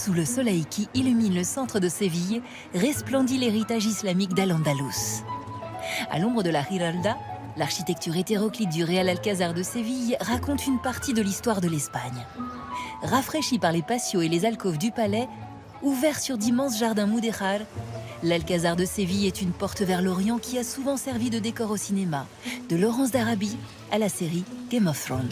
Sous le soleil qui illumine le centre de Séville, resplendit l'héritage islamique d'Al-Andalus. À l'ombre de la Giralda, l'architecture hétéroclite du Real Alcázar de Séville raconte une partie de l'histoire de l'Espagne. Rafraîchi par les patios et les alcôves du palais, ouvert sur d'immenses jardins mudéjar, l'Alcázar de Séville est une porte vers l'Orient qui a souvent servi de décor au cinéma, de Laurence d'Arabie à la série Game of Thrones.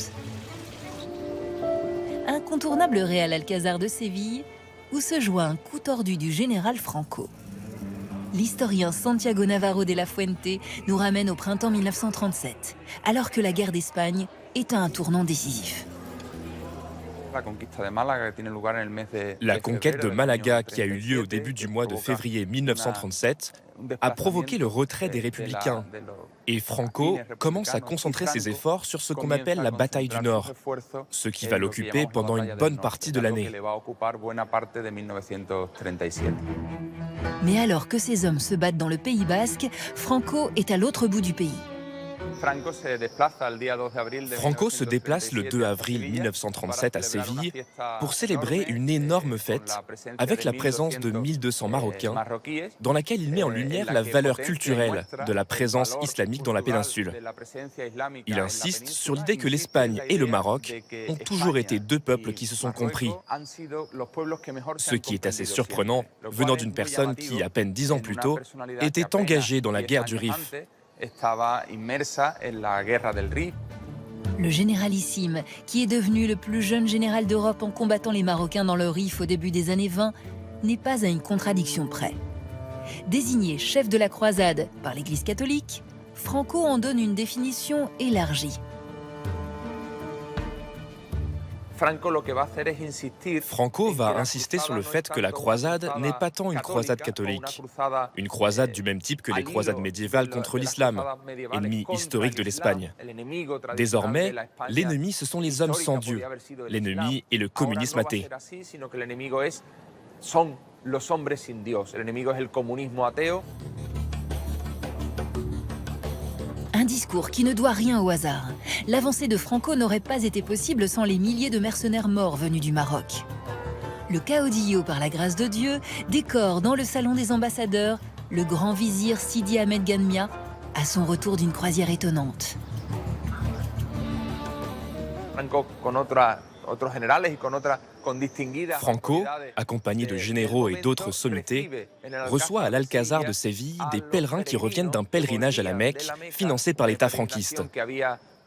Incontournable Real Alcázar de Séville, où se joua un coup tordu du général Franco. L'historien Santiago Navarro de la Fuente nous ramène au printemps 1937, alors que la guerre d'Espagne est à un tournant décisif. La conquête de Malaga, qui a eu lieu au début du mois de février 1937, a provoqué le retrait des républicains. Et Franco commence à concentrer ses efforts sur ce qu'on appelle la bataille du Nord, ce qui va l'occuper pendant une bonne partie de l'année. Mais alors que ces hommes se battent dans le Pays basque, Franco est à l'autre bout du pays. Franco se déplace le 2 avril 1937 à Séville pour célébrer une énorme fête avec la présence de 1200 Marocains, dans laquelle il met en lumière la valeur culturelle de la présence islamique dans la péninsule. Il insiste sur l'idée que l'Espagne et le Maroc ont toujours été deux peuples qui se sont compris, ce qui est assez surprenant venant d'une personne qui, à peine 10 ans plus tôt, était engagée dans la guerre du Rif. Le généralissime, qui est devenu le plus jeune général d'Europe en combattant les Marocains dans le Rif au début des années 20, n'est pas à une contradiction près. Désigné chef de la croisade par l'Église catholique, Franco en donne une définition élargie. Franco va insister sur le fait que la croisade n'est pas tant une croisade catholique, une croisade du même type que les croisades médiévales contre l'islam, ennemi historique de l'Espagne. Désormais, l'ennemi, ce sont les hommes sans Dieu. L'ennemi est le communisme athée. Un discours qui ne doit rien au hasard. L'avancée de Franco n'aurait pas été possible sans les milliers de mercenaires morts venus du Maroc. Le caudillo, par la grâce de Dieu, décore dans le salon des ambassadeurs le grand vizir Sidi Ahmed Ganmia à son retour d'une croisière étonnante. Franco, accompagné de généraux et d'autres sommités, reçoit à l'Alcázar de Séville des pèlerins qui reviennent d'un pèlerinage à la Mecque financé par l'État franquiste.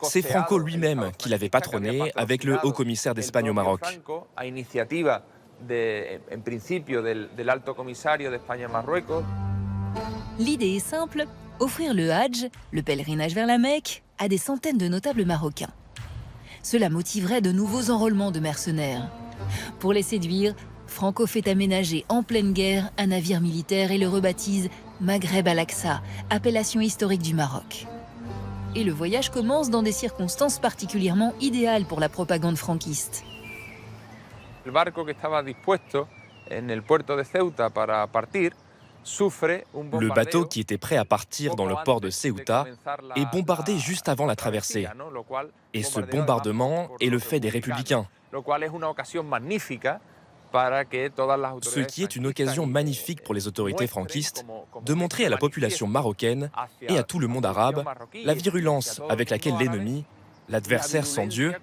C'est Franco lui-même qui l'avait patronné avec le haut-commissaire d'Espagne au Maroc. L'idée est simple, offrir le Hadj, le pèlerinage vers la Mecque, à des centaines de notables marocains. Cela motiverait de nouveaux enrôlements de mercenaires. Pour les séduire, Franco fait aménager en pleine guerre un navire militaire et le rebaptise Maghreb al-Aqsa, appellation historique du Maroc. Et le voyage commence dans des circonstances particulièrement idéales pour la propagande franquiste. Le bateau qui était prêt à partir dans le port de Ceuta est bombardé juste avant la traversée. Et ce bombardement est le fait des républicains. Ce qui est une occasion magnifique pour les autorités franquistes de montrer à la population marocaine et à tout le monde arabe la virulence avec laquelle l'ennemi, l'adversaire sans Dieu,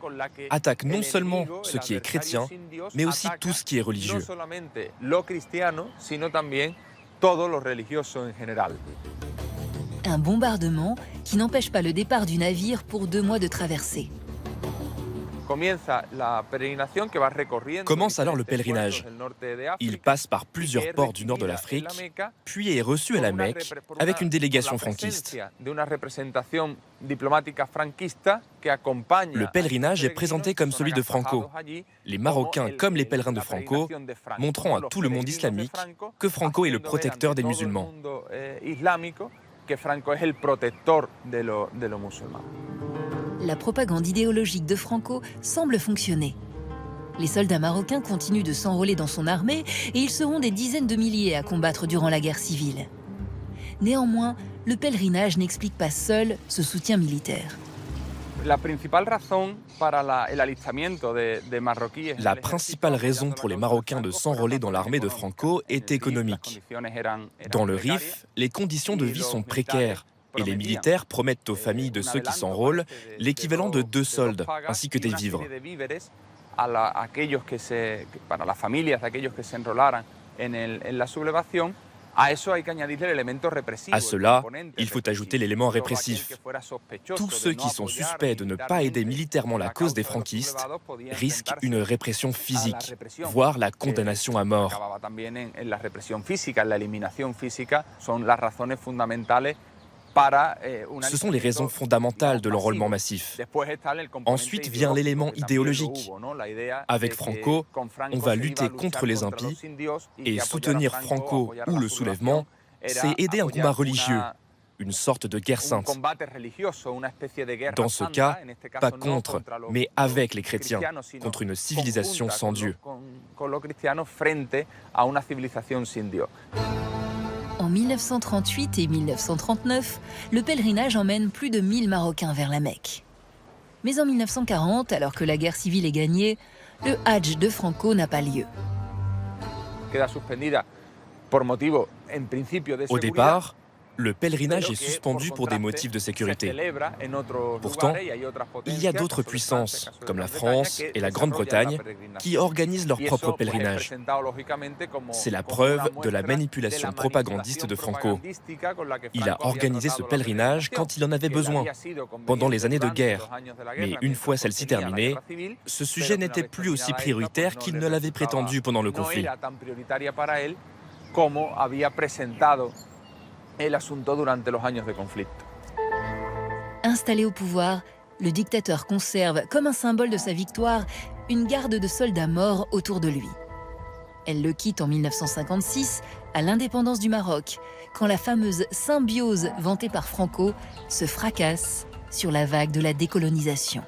attaque non seulement ce qui est chrétien, mais aussi tout ce qui est religieux. Un bombardement qui n'empêche pas le départ du navire pour 2 mois de traversée. Commence alors le pèlerinage. Il passe par plusieurs ports du nord de l'Afrique, puis est reçu à la Mecque avec une délégation franquiste. Le pèlerinage est présenté comme celui de Franco. Les Marocains, comme les pèlerins de Franco, montrant à tout le monde islamique que Franco est le protecteur des musulmans. La propagande idéologique de Franco semble fonctionner. Les soldats marocains continuent de s'enrôler dans son armée et ils seront des dizaines de milliers à combattre durant la guerre civile. Néanmoins, le pèlerinage n'explique pas seul ce soutien militaire. La principale raison pour les Marocains de s'enrôler dans l'armée de Franco est économique. Dans le Rif, les conditions de vie sont précaires et les militaires promettent aux familles de ceux qui s'enrôlent l'équivalent de 2 soldes, ainsi que des vivres. À cela, il faut ajouter l'élément répressif. Tous ceux qui sont suspects de ne pas aider militairement la cause des franquistes risquent une répression physique, voire la condamnation à mort. Ce sont les raisons fondamentales de l'enrôlement massif. Ensuite vient l'élément idéologique. Avec Franco, on va lutter contre les impies et soutenir Franco ou le soulèvement, c'est aider un combat religieux, une sorte de guerre sainte. Dans ce cas, pas contre, mais avec les chrétiens, contre une civilisation sans Dieu. En 1938 et 1939, le pèlerinage emmène plus de 1000 Marocains vers la Mecque. Mais en 1940, alors que la guerre civile est gagnée, le Hadj de Franco n'a pas lieu. Au départ, le pèlerinage est suspendu pour des motifs de sécurité. Pourtant, il y a d'autres puissances, comme la France et la Grande-Bretagne, qui organisent leur propre pèlerinage. C'est la preuve de la manipulation propagandiste de Franco. Il a organisé ce pèlerinage quand il en avait besoin, pendant les années de guerre. Mais une fois celle-ci terminée, ce sujet n'était plus aussi prioritaire qu'il ne l'avait prétendu pendant le conflit. Installé au pouvoir, le dictateur conserve, comme un symbole de sa victoire, une garde de soldats morts autour de lui. Elle le quitte en 1956, à l'indépendance du Maroc, quand la fameuse symbiose vantée par Franco se fracasse sur la vague de la décolonisation.